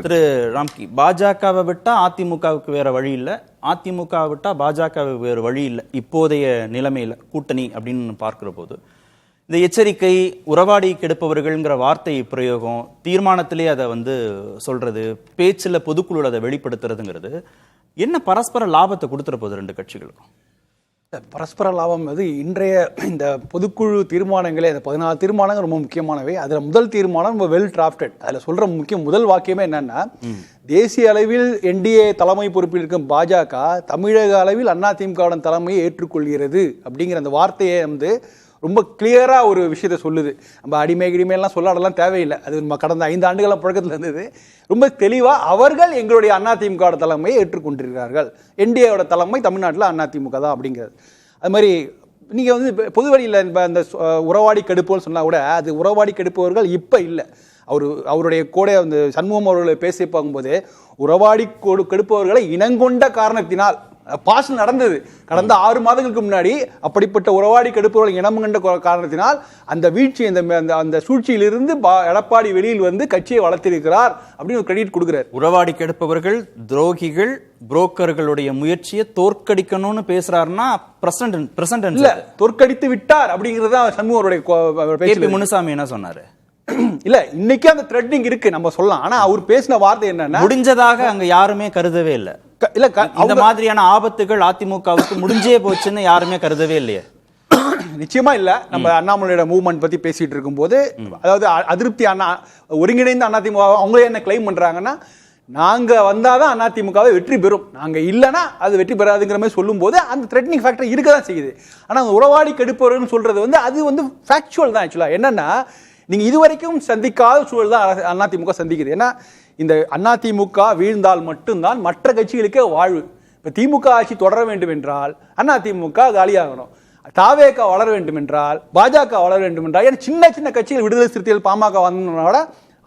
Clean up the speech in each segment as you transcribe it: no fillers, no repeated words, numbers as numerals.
திரு ராம்கி, பாஜகவை விட்டா அதிமுகவுக்கு வேற வழி இல்லை, அதிமுக விட்டா பாஜகவுக்கு வேறு வழி இல்லை இப்போதைய நிலைமையில கூட்டணி அப்படின்னு பார்க்கிற போது இந்த எச்சரிக்கை, உறவாடி கெடுப்பவர்கள்ங்கிற வார்த்தை பிரயோகம், தீர்மானத்திலே அதை சொல்றது, பேச்சில் பொதுக்குழு அதை வெளிப்படுத்துறதுங்கிறது என்ன பரஸ்பர லாபத்தை கொடுத்துற போகுது ரெண்டு கட்சிகளுக்கும்? பரஸ்பர லாபம் இன்றைய இந்த பொதுக்குழு தீர்மானங்களே, அந்த 14 தீர்மானங்கள் ரொம்ப முக்கியமானவை. அதில் முதல் தீர்மானம் ரொம்ப வெல் டிராஃப்டட். அதில் சொல்ற முதல் வாக்கியமே என்னன்னா, தேசிய அளவில் என்டிஏ தலைமை பொறுப்பில் இருக்கும் பாஜக தமிழக அளவில் அதிமுகவுடன் தலைமையை ஏற்றுக்கொள்கிறது அப்படிங்கிற அந்த வார்த்தையை ரொம்ப கிளியரா ஒரு விஷயத்த சொல்லுது. நம்ம அடிமையெல்லாம் சொல்லாடலாம் தேவையில்லை. அது கடந்த 5 ஆண்டுகள பழக்கத்தில் இருந்தது. ரொம்ப தெளிவா அவர்கள் எங்களுடைய அதிமுக தலைமையை ஏற்றுக்கொண்டிருக்கிறார்கள், என்டிஏவோட தலைமை தமிழ்நாட்டில் அதிமுக தான் அப்படிங்கிறது. அது மாதிரி நீங்க பொது வழியில் அந்த உறவாடி கெடுப்போல் சொன்னா கூட அது உறவாடி கெடுப்பவர்கள் இப்ப இல்லை. அவருடைய கூட சண்முகம் அவர்களை பேசி பார்க்கும்போது உறவாடி கெடுப்பவர்களை இனங்கொண்ட காரணத்தினால் பாஸ் நடந்தது கடந்த 6 மாதங்களுக்கு முன்னாடி. அப்படிப்பட்ட உறவாடி கெடுப்பவர்கள் இனம் கண்ட காரணத்தினால் அந்த வீழ்ச்சி, அந்த சூழ்ச்சியிலிருந்து எடப்பாடி வெளியில் கட்சியை வளர்த்திருக்கிறார் அப்படின்னு கிரெடிட் கொடுக்கிறார். உறவாடி கெடுப்பவர்கள் துரோகிகள், புரோக்கர்களுடைய முயற்சியை தோற்கடிக்கணும்னு பேசுறாருன்னா பிரசன்ட் இல்ல, தோற்கடித்து விட்டார் அப்படிங்கிறது சண்முகருடைய. முனுசாமி என்ன சொன்னாரு? இல்ல, இன்னைக்கு அந்த த்ரெட்டிங் இருக்கு நம்ம சொல்லலாம். ஆனா அவர் பேசின வார்த்தை என்னன்னா, முடிஞ்சதாக அங்க யாருமே கருதவே இல்லை. இல்ல, இந்த மாதிரியான ஆபத்துகள் அதிமுகவுக்கு முடிஞ்சே போச்சுன்னு யாருமே கருதவே இல்லையே. நிச்சயமா இல்ல. நம்ம அண்ணாமலையோட மூவ்மெண்ட் பத்தி பேசிட்டு இருக்கும் போது, அதாவது அதிருப்தி ஒருங்கிணைந்த அதிமுக அவங்களே என்ன கிளைம் பண்றாங்கன்னா, நாங்க வந்தாதான் அதிமுகவை வெற்றி பெறும், நாங்க இல்லைன்னா அது வெற்றி பெறாதுங்கிற மாதிரி சொல்லும் போது அந்த த்ரெட்னிங் ஃபேக்டர் இருக்கதான் செய்யுது. ஆனா உறவாடி கெடுப்பவர்கள் சொல்றது அது ஃபேக்சுவல் தான். ஆக்சுவலா என்னன்னா, நீங்க இதுவரைக்கும் சந்திக்காத சூழல் தான் அதிமுக சந்திக்குது. ஏன்னா இந்த அதிமுக வீழ்ந்தால் மட்டும்தான் மற்ற கட்சிகளுக்கே வாழ்வு. இப்ப திமுக ஆட்சி தொடர வேண்டும் என்றால் அதிமுக காலியாகணும், தாவேக வளர வேண்டும் என்றால் பாஜக வளர வேண்டும் என்றால், ஏன்னா சின்ன சின்ன கட்சிகள் விடுதலை சிறுத்தைகள் பாமக வந்தோட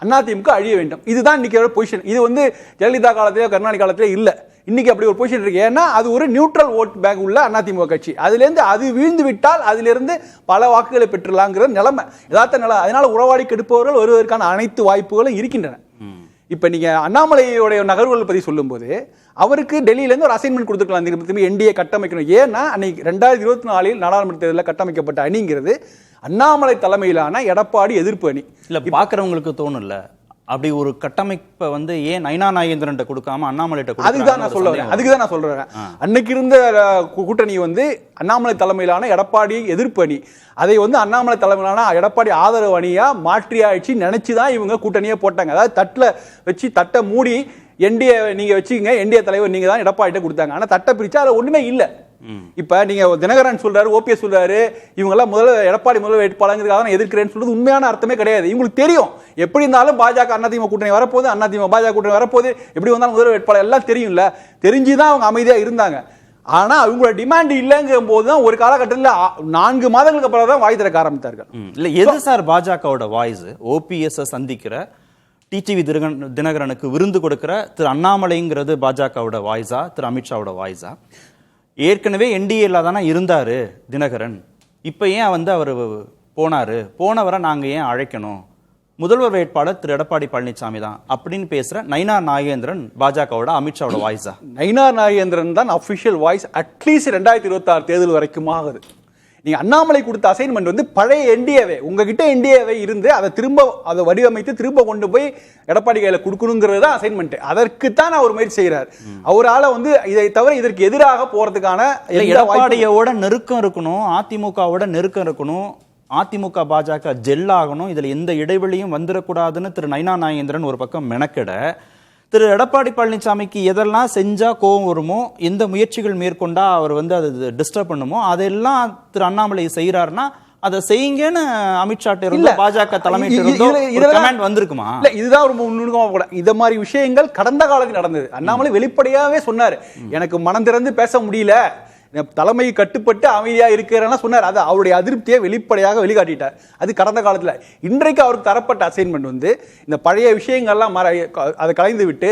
அதிமுக அழிய வேண்டும். இதுதான் இன்னைக்கு பொசிஷன். இது ஜெயலலிதா காலத்திலேயோ கருணாநிதி காலத்திலே இல்ல. இன்னைக்கு அப்படி ஒரு பொசிஷன் இருக்கு. ஏன்னா அது ஒரு நியூட்ரல் ஓட் பேங்க் உள்ள அதிமுக கட்சி. அதுல இருந்து அது வீழ்ந்து விட்டால் அதிலிருந்து பல வாக்குகளை பெற்றுலாங்கிற நிலைமை, யதார்த்த நிலை. அதனால உறவாடி கெடுப்பவர்கள் வருவதற்கான அனைத்து வாய்ப்புகளும் இருக்கின்றன. இப்ப நீங்க அண்ணாமலையோட நகர்வுகள் பத்தி சொல்லும் போது, அவருக்கு டெல்லியில இருந்து ஒரு அசைன்மெண்ட் கொடுத்துருக்கலாம், என்டிஏ கட்டமைக்கணும். ஏன்னா அன்னைக்கு 2024 நாடாளுமன்ற தேர்தலில் கட்டமைக்கப்பட்ட அணிங்கிறது அண்ணாமலை தலைமையிலான எடப்பாடி எதிர்ப்பு அணி. இல்ல, பாக்குறவங்களுக்கு தோணும்ல, அப்படி ஒரு கட்டமைப்பை ஏன் நைனா நாகேந்திரன் கொடுக்காம அண்ணாமலை? அதுதான் நான் சொல்றேன். அன்னைக்கு இருந்த கூட்டணி அண்ணாமலை தலைமையிலான எடப்பாடி எதிர்ப்பு அணி. அதை அண்ணாமலை தலைமையிலான எடப்பாடி ஆதரவு அணியா மாற்றியாச்சு நினைச்சுதான் இவங்க கூட்டணியே போட்டாங்க. அதாவது தட்டுல வச்சு தட்டை மூடி என்டிஏ நீங்க வச்சுக்கங்க, என்டிஏ தலைவர் நீங்க தான் எடப்பாடி கொடுத்தாங்க. ஆனா தட்டை பிரிச்சா அதுல ஒண்ணுமே இல்ல. இப்ப நீங்க தினகரன் சொல்றாரு, ஓபிஎஸ் சொல்றாரு, இவங்க எல்லாம் எடப்பாடி முதல் வேட்பாளருக்காக நான் எதிர்க்கிறேன்னு சொல்றது உண்மையான அர்த்தமே கிடையாது. இவங்களுக்கு தெரியும் எப்படி இருந்தாலும் பாஜக அதிமுக கூட்டணி வரப்போகுது, அதிமுக பாஜக கூட்டணி வரப்போகுது, எப்படி வந்தாலும் முதல் வேட்பாளர் எல்லாம் தெரியும்ல. தெரிஞ்சுதான் அவங்க அமைதியா இருந்தாங்க. ஆனா அவங்களோட டிமாண்ட் இல்லைங்கும் போதுதான் ஒரு காலகட்டத்தில் 4 மாதங்களுக்கு அப்புறம் தான் வாய் திறக்க ஆரம்பித்தார்கள். இல்ல, எது சார் பாஜகவோட வாய்ஸ்? ஓபிஎஸ் சந்திக்கிற டிடிவி தினகரனுக்கு விருந்து கொடுக்கிற திரு அண்ணாமலைங்கிறது பாஜகவோட வாய்ஸா, திரு அமித்ஷாவோட வாய்ஸா? ஏற்கனவே என்டிஏல தானே இருந்தாரு தினகரன், இப்ப ஏன் அவர் போனாரு, போனவரை நாங்க ஏன் அழைக்கணும், முதல்வர் வேட்பாளர் திரு எடப்பாடி பழனிசாமி தான் அப்படின்னு பேசுற நைனா நாகேந்திரன் பாஜகவோட அமித்ஷாவோட வாய்ஸா? நைனா நாகேந்திரன் தான் அபிஷியல் வாய்ஸ். அட்லீஸ்ட் 2026 தேர்தல் வரைக்கும் ஆகுது. நீங்க அண்ணாமலை கொடுத்த அசைன்மெண்ட் பழைய என்டிஏவே, உங்ககிட்ட என்டிஏவே இருந்து அதை வடிவமைத்து திரும்ப கொண்டு போய் எடப்பாடி கையில கொடுக்கணுங்கிறது தான் அசைன்மெண்ட். அதற்குத்தான் அவர் முயற்சி செய்யறார். அவரால் இதை தவிர இதற்கு எதிராக போறதுக்கான எடப்பாடியோட நெருக்கம் இருக்கணும், அதிமுகவோட நெருக்கம் இருக்கணும், அதிமுக பாஜக ஜெல் ஆகணும், இதுல எந்த இடைவெளியும் வந்துடக்கூடாதுன்னு திரு நைனா நாகேந்திரன் ஒரு பக்கம் மெனக்கெட, திரு எடப்பாடி பழனிசாமிக்கு எதெல்லாம் செஞ்சா கோபம் வருமோ, எந்த முயற்சிகள் மேற்கொண்டா அவர் அது டிஸ்டர்ப் பண்ணுமோ அதெல்லாம் திரு அண்ணாமலை செய்யறாருன்னா அதை செய்யுங்கன்னு அமித்ஷா பாஜக தலைமை வந்திருக்குமா? இல்ல, இதுதான் ஒரு நுணுக்கமா கூட. இந்த மாதிரி விஷயங்கள் கடந்த காலத்தில் நடந்தது. அண்ணாமலை வெளிப்படையாவே சொன்னாரு, எனக்கு மனம் திறந்து பேச முடியல, தலைமை கட்டுப்பட்டு அமைதியா இருக்கிறேன்னா சொன்னார். அது அவருடைய அதிருப்தியை வெளிப்படையாக வெளிக்காட்டிட்டார். அது கடந்த காலத்தில். இன்றைக்கு அவருக்கு தரப்பட்ட அசைன்மெண்ட் இந்த பழைய விஷயங்கள்லாம் அதை கலைந்து விட்டு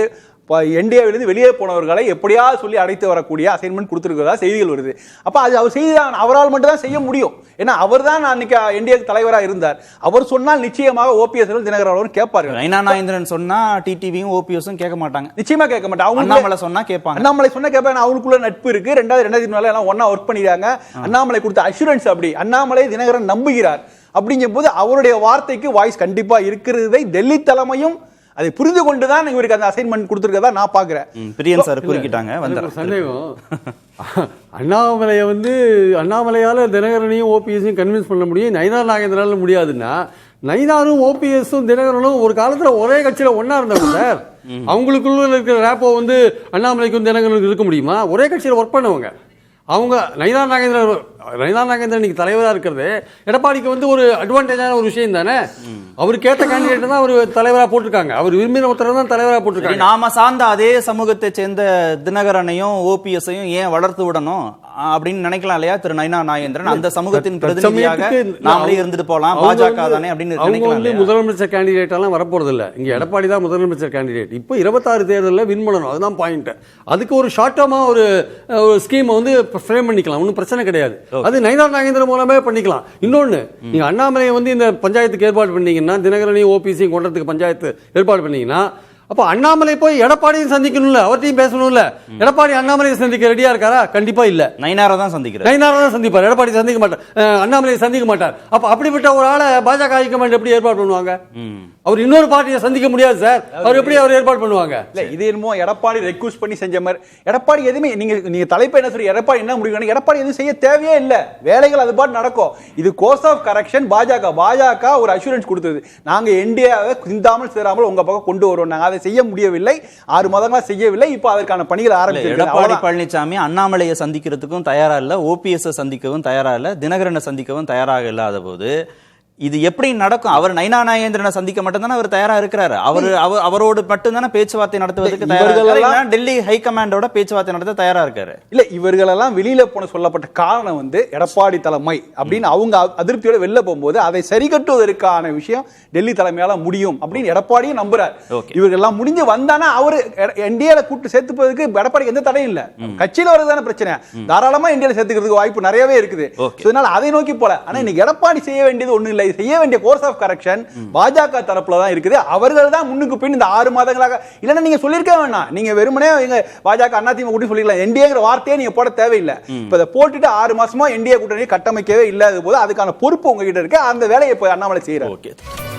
என்டிஏவிலிருந்து வெளியே போனவர்களை எப்படியாவது சொல்லி அழைத்து வரக்கூடிய அசைன்மெண்ட் கொடுத்திருக்கிறதா செய்திகள் வருது. அப்ப அது அவர் செய்தான், அவரால் மட்டும் தான் செய்ய முடியும். ஏன்னா அவர் தான் அன்னைக்கு என்டிஏ தலைவராக இருந்தார். அவர் சொன்னால் நிச்சயமாக ஓபிஎஸ் தினகரன் கேட்பார்கள். நயினா நாகேந்திரன் சொன்னா டிடிவியும் ஓபிஎஸும் கேட்க மாட்டாங்க, நிச்சயமா கேட்க மாட்டாங்க. அண்ணாமலை சொன்னா கேட்பாங்க. அண்ணாமலை சொன்னா கேட்பாங்க. அவங்களுக்குள்ள நட்பு இருக்கு. 2004 எல்லாம் ஒன்னா ஒர்க் பண்ணிடுறாங்க. அண்ணாமலை கொடுத்த அஷூரன்ஸ் அப்படி. அண்ணாமலை தினகரன் நம்புகிறார். அப்படிங்கும் போது அவருடைய வார்த்தைக்கு வாய்ஸ் கண்டிப்பா இருக்கிறதை டெல்லி தலைமையும் அதை புரிந்து கொண்டுதான் இவருக்கு அந்த அசைன்மெண்ட் கொடுத்திருக்கதா நான் பாக்குறேன். பிரியன் சார் குறுக்கிட்டாங்க. சந்தேகம், அண்ணாமலையால தினகரனையும் ஓபிஎஸையும் கன்வின்ஸ் பண்ண முடியும், நயினார் நாகேந்திரால முடியாதுன்னா நயினாரும் ஓபிஎஸும் தினகரனும் ஒரு காலத்துல ஒரே கட்சியில ஒன்னா இருந்தவங்க சார். அவங்களுக்குள்ள இருக்கிற ரேப்போ அண்ணாமலைக்கும் தினகரனுக்கும் இருக்க முடியுமா? ஒரே கட்சியில ஒர்க் பண்ணவங்க அவங்க. நயினார் நாகேந்திரன் இன்னைக்கு தலைவராக இருக்கிறது எடப்பாடிக்கு ஒரு அட்வான்டேஜான ஒரு விஷயம் தானே. அவருக்கு ஏற்ற கேண்டிடேட் தான் அவர் தலைவராக போட்டிருக்காங்க. அவர் விரும்பின ஒருத்தர் தான் தலைவராக போட்டிருக்காங்க. நாம சார்ந்த அதே சமூகத்தை சேர்ந்த தினகரனையும் ஓபிஎஸ்ஸையும் ஏன் வளர்த்து விடணும் அப்படின்னு நினைக்கலாம் இல்லையா திரு நயினா நாகேந்திரன்? அந்த சமூகத்தின் பிரதிநிதியாக நாமளே இருந்துட்டு போலாம், பாஜக தானே அப்படின்னு நினைக்கலாம். முதலமைச்சர் கேண்டிடேட் எல்லாம் வரப்போறது இல்ல. இங்க எடப்பாடி தான் முதலமைச்சர் கேண்டிடேட். இப்போ 26 தேர்தலில் வின் பண்ணணும், அதுதான் பாயிண்ட். அதுக்கு ஒரு ஷார்ட் டர்மா ஒரு ஸ்கீம் ஃப்ரேம் பண்ணிக்கலாம், ஒன்றும் பிரச்சனை கிடையாது. அது நயினார் நாகேந்திரன் மூலமே பண்ணிக்கலாம். இன்னொன்னு, நீங்க அண்ணாமலையை இந்த பஞ்சாயத்துக்கு ஏற்பாடு பண்ணீங்கன்னா, தினகரனையும் ஓபிஎஸையும் கொண்டதுக்கு பஞ்சாயத்து ஏற்பாடு பண்ணீங்கன்னா, அப்ப அண்ணாமலை போய் எடப்பாடியும் சந்திக்கணும்ல, அவர்த்தையும் பேசணும்ல. எடப்பாடி அண்ணாமலையை சந்திக்க ரெடியா இருக்காரா? கண்டிப்பா இல்ல. நயினாரை தான் சந்திக்கிறார். நயினாரை தான் சந்திப்பார், எடப்பாடி சந்திக்க மாட்டார், அண்ணாமலையை சந்திக்க மாட்டார். அப்ப அப்படிப்பட்ட ஒரு ஆளை பாஜக ஹைகமாண்ட் எப்படி ஏற்பாடு பண்ணுவாங்க? அவர் இன்னொரு பார்ட்டியை சந்திக்க முடியாது சார். அவர் எப்படி அவர் ஏற்பாடு பண்ணுவாங்க? இல்ல, இது என்னமோ எடப்பாடி ரெக்வெஸ்ட் பண்ணி செஞ்ச மாதிரி. எடப்பாடி எதுவுமே நீங்க தலைப்பு என்ன சொல்லி எடப்பாடி என்ன முடிவு? எடப்பாடி எதுவும் செய்ய தேவையே இல்ல. வேலைகள் அது பாட்டு நடக்கும். இது கோர்ஸ் ஆஃப் கரெக்ஷன். பாஜக ஒரு அஷூரன்ஸ் கொடுத்தது, நாங்க என்டிஏவை சிந்தாமல் சேராமல் உங்க பக்கம் கொண்டு வருவோம். நாங்க அதை செய்ய முடியவில்லை, 6 மாதங்களா செய்யவில்லை. இப்போ அதற்கான பணிகள் ஆரம்பிச்சிருக்கு. எடப்பாடி பழனிசாமி அண்ணாமலையை சந்திக்கிறதுக்கும் தயாரா இல்ல, ஓபிஎஸ் சந்திக்கவும் தயாரா இல்ல, தினகரனை சந்திக்கவும் தயாராக இல்லாத போது இது எப்படி நடக்கும்? அவர் நயினா நாகேந்திரனை சந்திக்க மட்டும் தானே அவர் தயாரா இருக்கிறாரு. அவரோடு மட்டும் தானே பேச்சுவார்த்தை நடத்துவதற்கு தயாரா, டெல்லி ஹைகமாண்டோட பேச்சுவார்த்தை நடத்த தயாரா இருக்காரு. இல்ல, இவர்களெல்லாம் வெளியில போன சொல்லப்பட்ட காரணம் எடப்பாடி தலைமை அப்படின்னு அவங்க அதிருப்தியோட வெளில போகும்போது அதை சரி கட்டுவதற்கான விஷயம் டெல்லி தலைமையால முடியும் அப்படின்னு எடப்பாடியும் நம்புறாரு. இவர்கள்லாம் முடிஞ்சு வந்தானா அவரு என்டிஏல கூட்டு சேர்த்துப்பதற்கு எடப்பாடிக்கு எந்த தடையும் இல்ல. கட்சியில வரதான பிரச்சனை, தாராளமா என்டிஏல சேர்த்துக்கிறதுக்கு வாய்ப்பு நிறையவே இருக்குது. அதனால அதை நோக்கி போல. ஆனா இன்னைக்கு எடப்பாடி செய்ய வேண்டியது ஒண்ணு இல்லை, செய்ய வேண்டிய கோர்ஸ் ஆஃப் கரெக்ஷன் பாஜக தரப்புல தான் இருக்குது. அவர்கள் தான் முன்னுக்கு பின் இந்த 6 மாதங்களாக. இல்லன்னா நீங்க சொல்லிருக்க வேணாம், நீங்க வெறுமனே பாஜக அதிமுக கூட்டி சொல்லிக்கலாம். என்டிஏங்கிற வார்த்தையே நீங்க போட தேவையில்லை. இப்ப இதை போட்டுட்டு 6 மாசமா என்டிஏ கூட்டணி கட்டமைக்கவே இல்லாத போது அதுக்கான பொறுப்பு உங்ககிட்ட இருக்கு. அந்த வேலையை இப்ப அண்ணாமலை செய்யறாரு.